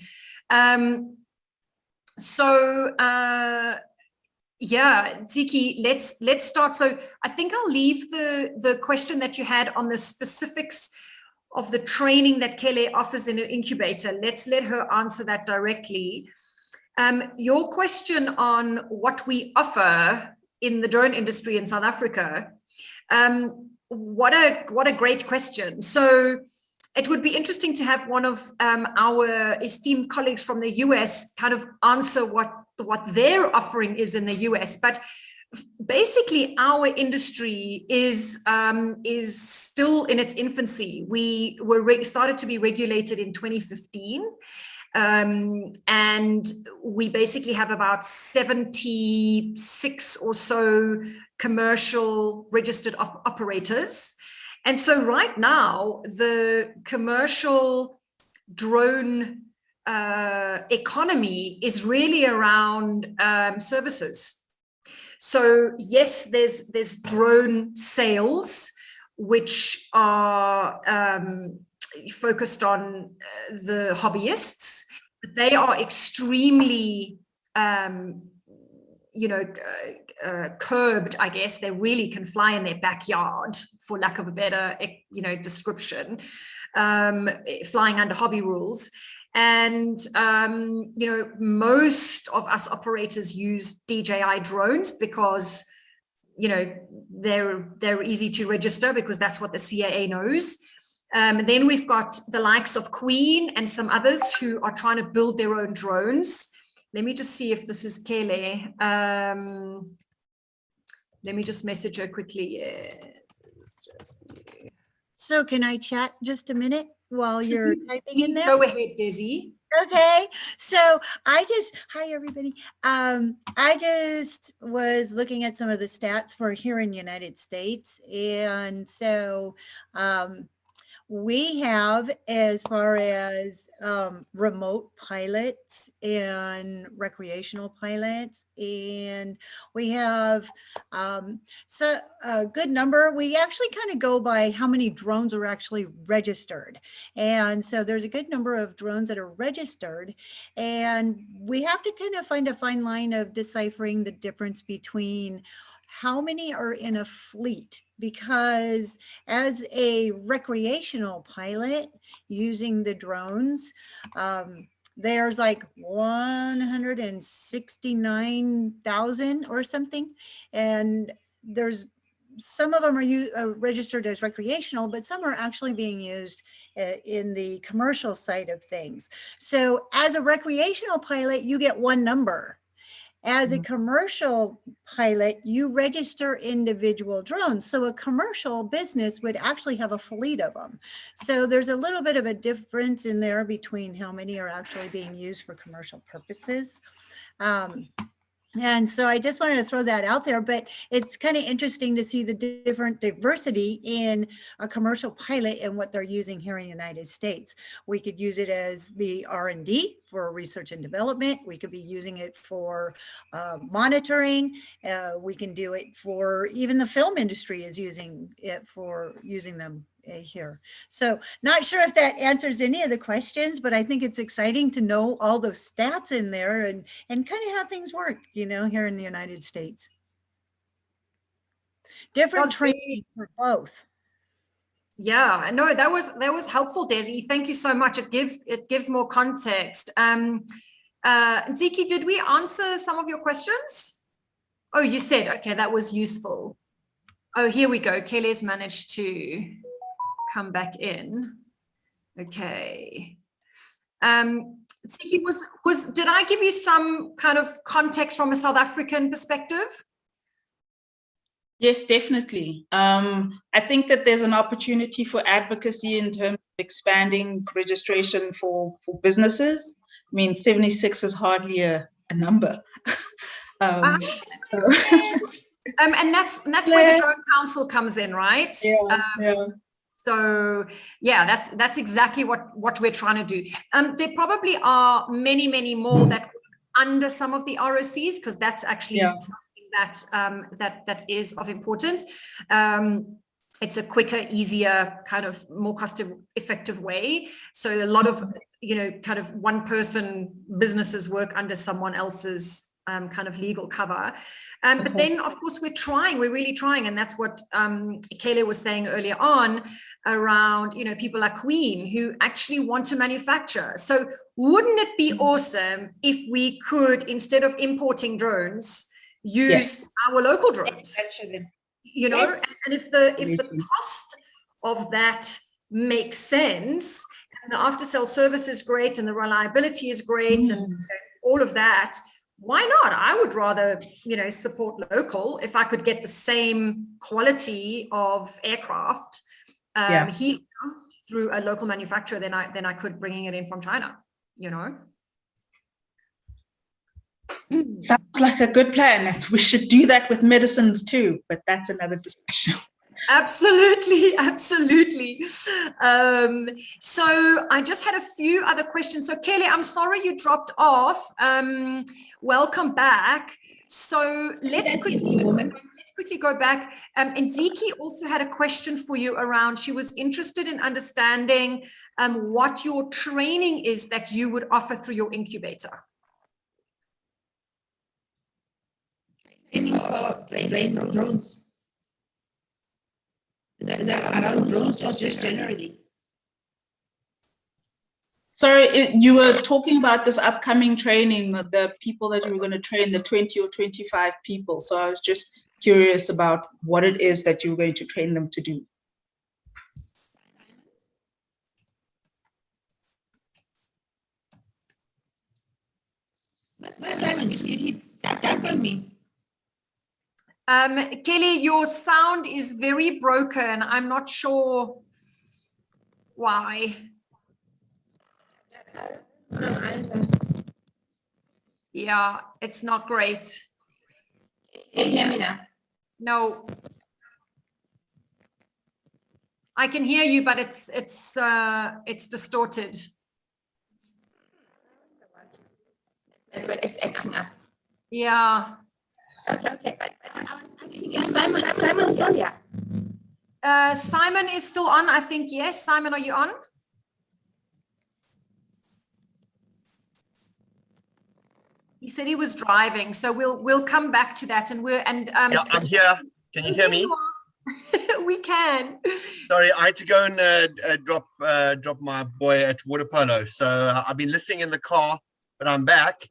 Yeah, Ziki, let's start. So I think I'll leave the question that you had on the specifics of the training that Kele offers in an incubator. Let's let her answer that directly. Your question on what we offer in the drone industry in South Africa, what a great question. So it would be interesting to have one of our esteemed colleagues from the US kind of answer what their offering is in the US. But basically, our industry is still in its infancy. We were started to be regulated in 2015. And we basically have about 76 or so commercial registered operators. And so right now, the commercial drone economy is really around services. So yes, there's drone sales, which are focused on the hobbyists. They are extremely, curbed, I guess. They really can fly in their backyard, for lack of a better, description, flying under hobby rules. And, most of us operators use DJI drones because, they're easy to register because that's what the CAA knows. Then we've got the likes of Queen and some others who are trying to build their own drones. Let me just see if this is Kele. Let me just message her quickly. So can I chat just a minute while you're typing in there? Go ahead, Desi. Okay, so hi everybody. I just was looking at some of the stats for here in the United States. And so we have, as far as remote pilots and recreational pilots, and we have so a good number. We actually kind of go by how many drones are actually registered. And so there's a good number of drones that are registered, and we have to kind of find a fine line of deciphering the difference between how many are in a fleet, because as a recreational pilot using the drones, there's like 169,000 or something. And there's some of them are registered as recreational, but some are actually being used in the commercial side of things. So as a recreational pilot, you get one number. As a commercial pilot, you register individual drones. So a commercial business would actually have a fleet of them. So there's a little bit of a difference in there between how many are actually being used for commercial purposes. And so I just wanted to throw that out there, but it's kind of interesting to see the different diversity in a commercial pilot and what they're using here in the United States. We could use it as the R&D for research and development. We could be using it for monitoring. We can do it for, even the film industry is using it for using them here. So not sure if that answers any of the questions, but I think it's exciting to know all those stats in there and kind of how things work, here in the United States. Different training for both. Yeah, no, that was helpful, Desi. Thank you so much. It gives more context. Ziki, did we answer some of your questions? Oh, you said, okay, that was useful. Oh, here we go. Kele's managed to come back in. Okay. Ziki, did I give you some kind of context from a South African perspective? Yes, definitely. I think that there's an opportunity for advocacy in terms of expanding registration for businesses. I mean, 76 is hardly a number. And that's where the Drone Council comes in, right? Yeah. So yeah, that's exactly what we're trying to do. There probably are many more that under some of the ROCs, because that's actually something that is of importance. It's a quicker, easier, kind of more cost-effective way. So a lot of, kind of one-person businesses work under someone else's kind of legal cover. But then, of course, we're really trying. And that's what Kele was saying earlier on around, people like Queen who actually want to manufacture. So wouldn't it be awesome if we could, instead of importing drones, use our local drones? And if the cost of that makes sense, and the after-sale service is great, and the reliability is great, and all of that, why not? I would rather, support local if I could get the same quality of aircraft here through a local manufacturer than I could bringing it in from China. Sounds like a good plan. We should do that with medicines too, but that's another discussion. Absolutely. So I just had a few other questions. So Kele, I'm sorry you dropped off. Welcome back. So let's quickly go back. And Ziki also had a question for you around, she was interested in understanding what your training is that you would offer through your incubator. Training for drones. Around drones or just generally? Sorry, you were talking about this upcoming training, the people that you were going to train, the 20 or 25 people. So I was just curious about what it is that you were going to train them to do. Simon, you tap on me. Kele, your sound is very broken. I'm not sure why. Yeah, it's not great. Can you hear me now? No. I can hear you, but it's distorted. But it's acting up. Yeah. Okay. Simon's still here. Simon is still on, I think. Yes, Simon, are you on? He said he was driving, so we'll come back to that. And yeah, I'm here. Can you hear me? We can. Sorry, I had to go and drop my boy at water polo. So I've been listening in the car, but I'm back.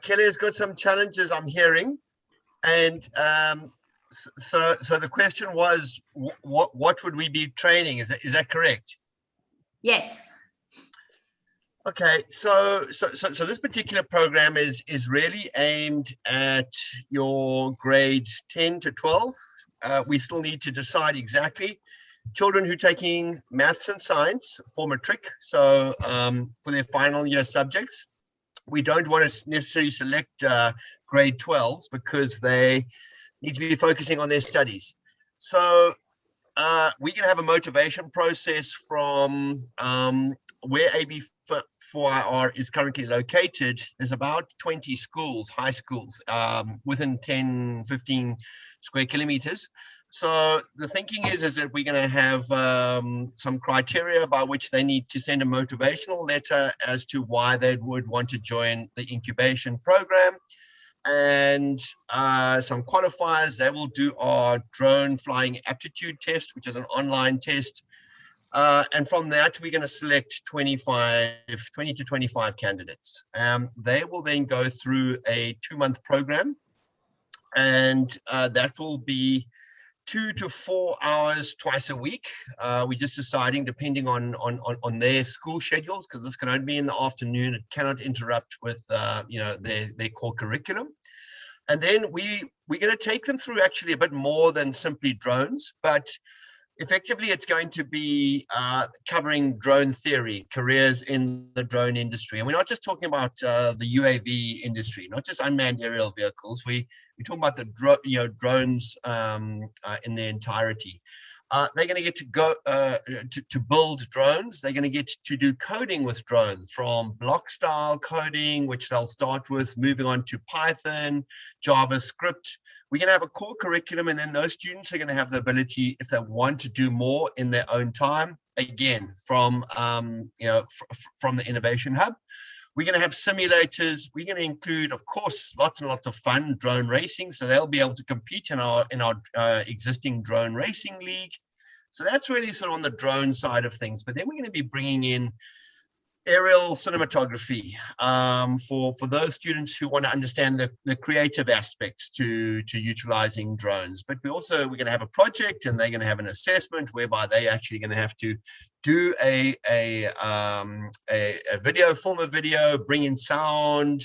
Kele has got some challenges I'm hearing. And so the question was, what would we be training? Is that correct? Yes. Okay, so this particular program is really aimed at your grades 10 to 12. We still need to decide exactly. Children who are taking maths and science for matric, so for their final year subjects. We don't want to necessarily select grade 12s because they need to be focusing on their studies. So we can have a motivation process from where AB4IR is currently located. There's about 20 schools, high schools, within 10, 15 square kilometers. So the thinking is that we're going to have some criteria by which they need to send a motivational letter as to why they would want to join the incubation program. And some qualifiers. They will do our drone flying aptitude test, which is an online test. And from that, we're going to select 20 to 25 candidates. They will then go through a 2-month program. And that will be 2 to 4 hours twice a week. We're just deciding, depending on their school schedules, because this can only be in the afternoon. It cannot interrupt with their core curriculum. And then we're going to take them through actually a bit more than simply drones, but effectively it's going to be covering drone theory, careers in the drone industry. And we're not just talking about the UAV industry, not just unmanned aerial vehicles. We're talking about the drones in their entirety. They're going to get to go to build drones. They're going to get to do coding with drones, from block style coding, which they'll start with, moving on to Python, JavaScript. We're going to have a core curriculum, and then those students are going to have the ability, if they want to do more in their own time, again, from from the Innovation Hub. We're going to have simulators. We're going to include, of course, lots and lots of fun drone racing. So they'll be able to compete in our existing drone racing league. So that's really sort of on the drone side of things. But then we're going to be bringing in aerial cinematography for those students who want to understand the creative aspects to utilizing drones. But we're going to have a project, and they're going to have an assessment whereby they actually going to have to do a video, film a video, bring in sound,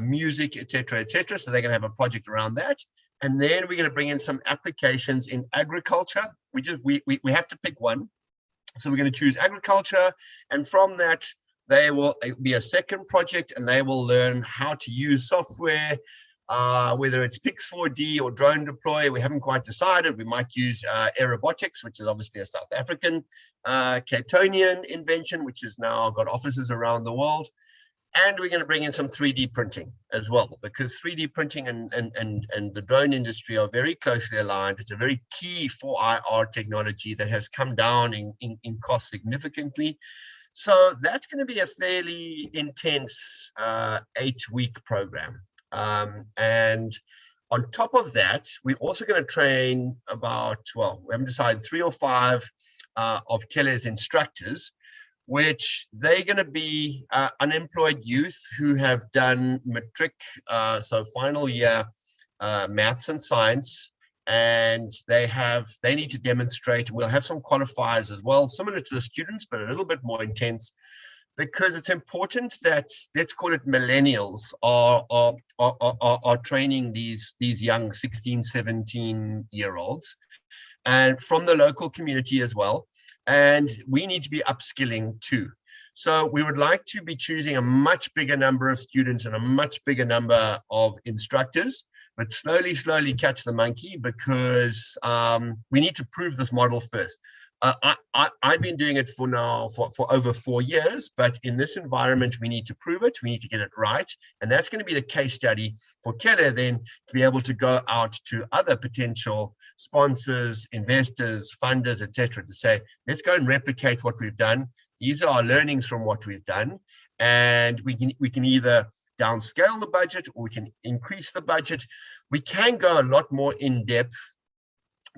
music, etc., etc. So they're going to have a project around that. And then we're going to bring in some applications in agriculture. We have to pick one. So we're going to choose agriculture, and from that, it'll be a second project, and they will learn how to use software, whether it's Pix4D or Drone Deploy. We haven't quite decided. We might use Aerobotics, which is obviously a South African Cape Townian invention, which has now got offices around the world. And we're going to bring in some 3D printing as well, because 3D printing and the drone industry are very closely aligned. It's a very key 4IR technology that has come down in cost significantly. So that's going to be a fairly intense 8-week program. And on top of that, we're also going to train we haven't decided, 3 or 5 of Kele's instructors, which they're going to be unemployed youth who have done matric, so final year maths and science, and they need to demonstrate. We'll have some qualifiers as well, similar to the students, but a little bit more intense, because it's important that, let's call it, millennials are training these young 16, 17-year-olds, and from the local community as well. And we need to be upskilling too. So we would like to be choosing a much bigger number of students and a much bigger number of instructors, but slowly catch the monkey, because we need to prove this model first. I've been doing it for over 4 years, but in this environment, we need to prove it. We need to get it right. And that's going to be the case study for Kele then, to be able to go out to other potential sponsors, investors, funders, etc., to say, let's go and replicate what we've done. These are our learnings from what we've done. And we can either downscale the budget, or we can increase the budget. We can go a lot more in depth,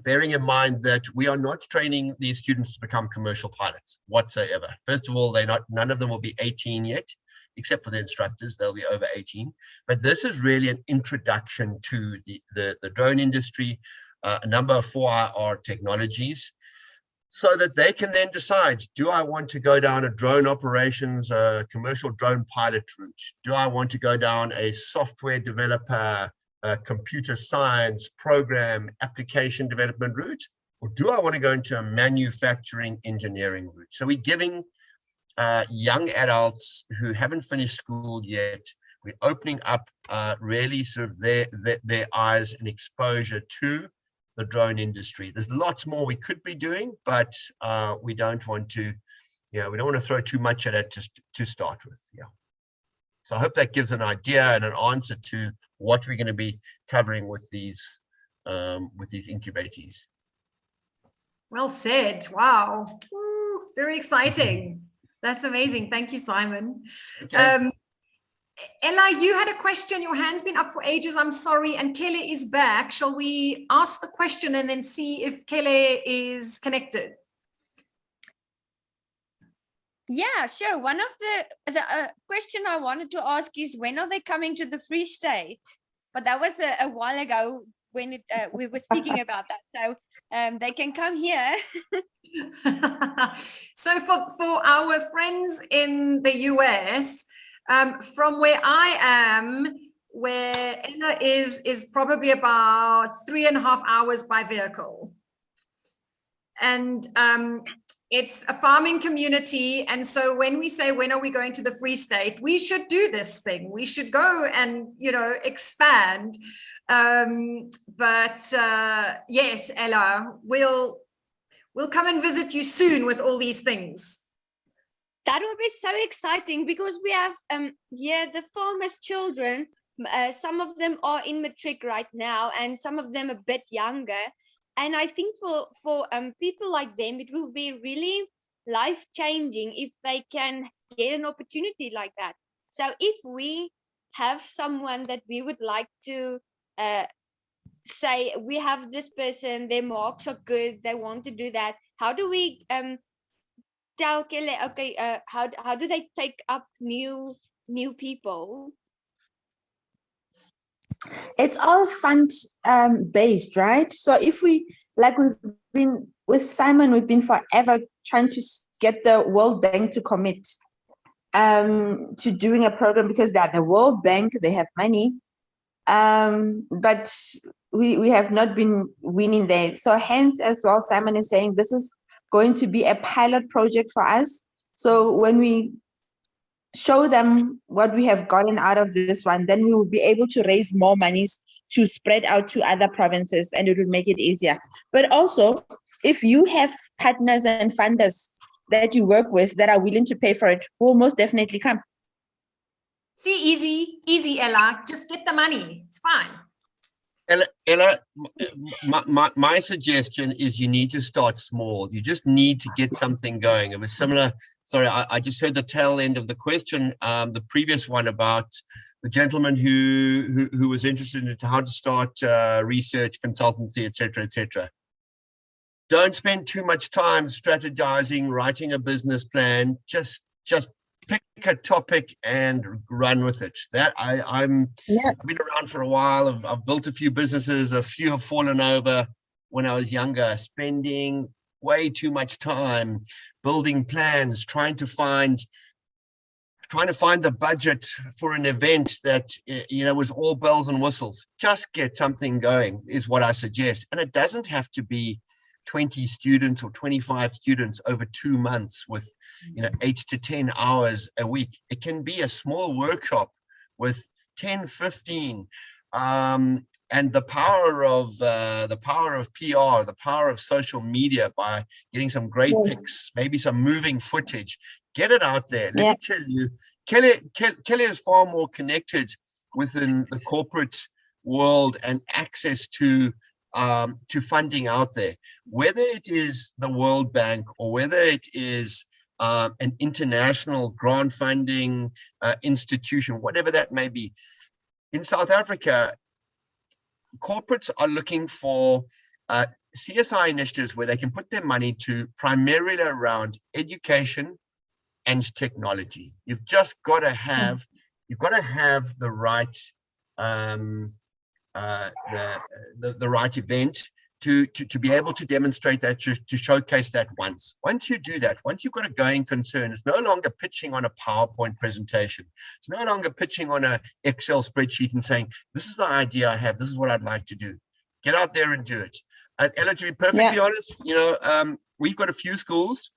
bearing in mind that we are not training these students to become commercial pilots whatsoever. First of all, none of them will be 18 yet, except for the instructors. They'll be over 18. But this is really an introduction to the drone industry, a number of 4IR technologies, so that they can then decide, do I want to go down a drone operations, commercial drone pilot route? Do I want to go down a software developer, computer science, program, application development route? Or do I want to go into a manufacturing engineering route? So we're giving young adults who haven't finished school yet, we're opening up really sort of their eyes and exposure to the drone industry. There's lots more we could be doing, but we don't want to, we don't want to throw too much at it to start with. Yeah. So I hope that gives an idea and an answer to what we're going to be covering with these incubatees. Well said. Wow. Woo, very exciting. That's amazing. Thank you, Simon. Okay. Ella, you had a question. Your hand's been up for ages. I'm sorry. And Kele is back. Shall we ask the question and then see if Kele is connected? Yeah, sure. One of the question I wanted to ask is, when are they coming to the Free State? But that was a while ago when we were speaking about that. So they can come here. So for our friends in the US, from where I am, where Ella is probably about 3.5 hours by vehicle. And it's a farming community. And so when we say, when are we going to the Free State, we should do this thing. We should go and, expand. But yes, Ella, we'll we'll come and visit you soon with all these things. That would be so exciting because we have the farmers' children. Some of them are in matric right now, and some of them a bit younger. And I think for people like them, it will be really life-changing if they can get an opportunity like that. So if we have someone that we would like to say, we have this person, their marks are good, they want to do that, how do we tell Kele, okay, how do they take up new people? It's all fund based, right? So if we've been with Simon, we've been forever trying to get the World Bank to commit to doing a program, because they're the World Bank, they have money, but we have not been winning there. So hence as well, Simon is saying this is going to be a pilot project for us. So when we show them what we have gotten out of this one, then we will be able to raise more monies to spread out to other provinces, and it will make it easier. But also, if you have partners and funders that you work with that are willing to pay for it, we'll most definitely come. See, easy, Ella. Just get the money. It's fine. Ella, my suggestion is you need to start small. You just need to get something going. It was similar. Sorry, I just heard the tail end of the question, the previous one about the gentleman who was interested in how to start research, consultancy, etc., etc. Don't spend too much time strategizing, writing a business plan. Just pick a topic and run with it. I've been around for a while. I've built a few businesses. A few have fallen over when I was younger, spending way too much time building plans, trying to find the budget for an event that was all bells and whistles. Just get something going is what I suggest. And it doesn't have to be 20 students or 25 students over 2 months with 8 to 10 hours a week. It can be a small workshop with 10, 15, and the power of PR, the power of social media, by getting some great pics, maybe some moving footage, get it out there. Let me tell you, Kele is far more connected within the corporate world and access to funding out there, whether it is the World Bank or whether it is an international grant funding institution, whatever that may be. In South Africa, corporates are looking for CSI initiatives where they can put their money to primarily around education and technology. You've just got to have the right the right event to be able to demonstrate that, to showcase that. Once you do that, once you've got a going concern, it's no longer pitching on a PowerPoint presentation. It's no longer pitching on an Excel spreadsheet and saying, this is the idea I have, this is what I'd like to do. Get out there and do it. And Ella, to be perfectly honest, we've got a few schools.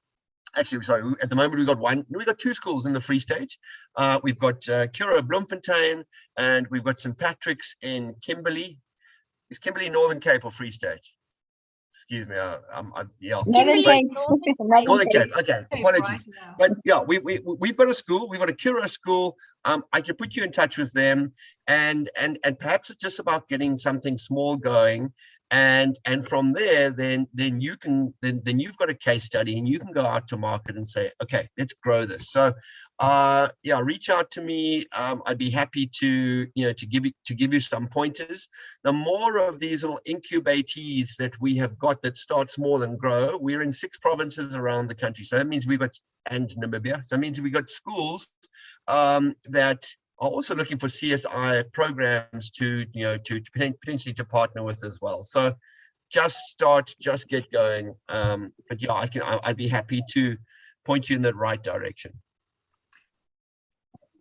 Actually, sorry, at the moment we've got 2 schools in the Free State. We've got Kira Bloemfontein, and we've got St. Patrick's in Kimberley. Is Kimberley Northern Cape or Free State? Excuse me, Northern Cape. Northern Cape. Okay, apologies. But yeah, we've got a school. We've got a Kira school. I can put you in touch with them, and perhaps it's just about getting something small going. And from there, then you've got a case study, and you can go out to market and say, okay, let's grow this. So reach out to me. I'd be happy to give you some pointers. The more of these little incubatees that we have got that start small and grow, we're in 6 provinces around the country. So that means and Namibia. So that means we've got schools that are also looking for CSI programs to potentially to partner with as well. So just get going. But yeah, I'd be happy to point you in the right direction.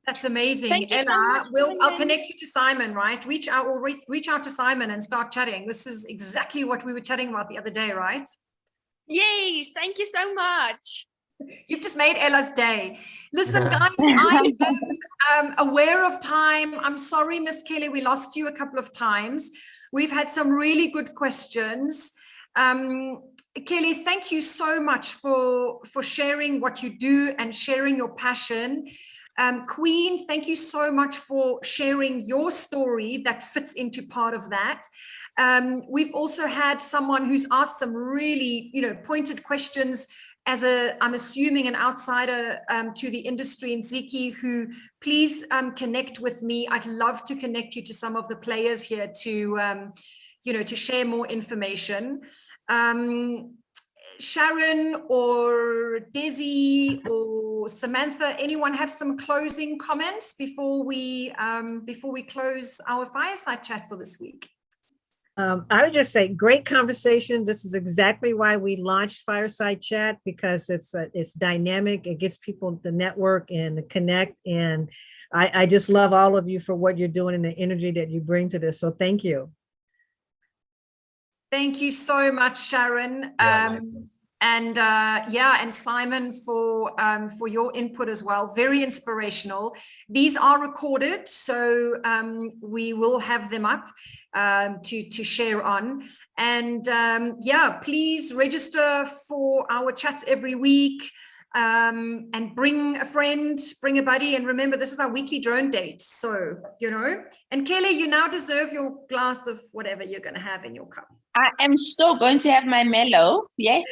That's amazing. Thank you so Ella, much, I'll connect you to Simon, right? Reach out to Simon and start chatting. This is exactly what we were chatting about the other day, right? Yes, thank you so much. You've just made Ella's day. Listen, guys, I am aware of time. I'm sorry, Miss Kele, we lost you a couple of times. We've had some really good questions. Kele, thank you so much for sharing what you do and sharing your passion. Queen, thank you so much for sharing your story that fits into part of that. We've also had someone who's asked some really, pointed questions as I'm assuming an outsider to the industry in Ziki, who please connect with me. I'd love to connect you to some of the players here to, to share more information. Sharon or Desi or Samantha, anyone have some closing comments before we close our fireside chat for this week? I would just say great conversation. This is exactly why we launched Fireside Chat, because it's dynamic. It gives people the network and the connect. And I just love all of you for what you're doing and the energy that you bring to this. So thank you. Thank you so much, Sharon. And Simon for your input as well. Very inspirational. These are recorded, so we will have them up to share on. And please register for our chats every week. And bring a friend, bring a buddy, and remember, this is our weekly drone date. So, and Kele, you now deserve your glass of whatever you're going to have in your cup. I am so going to have my mellow. Yes.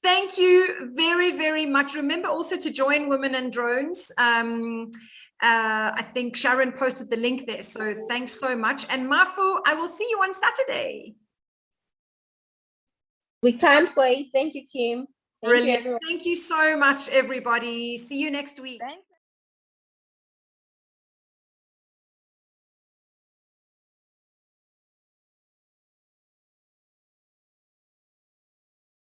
Thank you very, very much. Remember also to join Women and Drones. I think Sharon posted the link there. So thanks so much. And Mafu, I will see you on Saturday. We can't wait. Thank you, Kim. Brilliant. Thank you so much, everybody. See you next week. Thanks.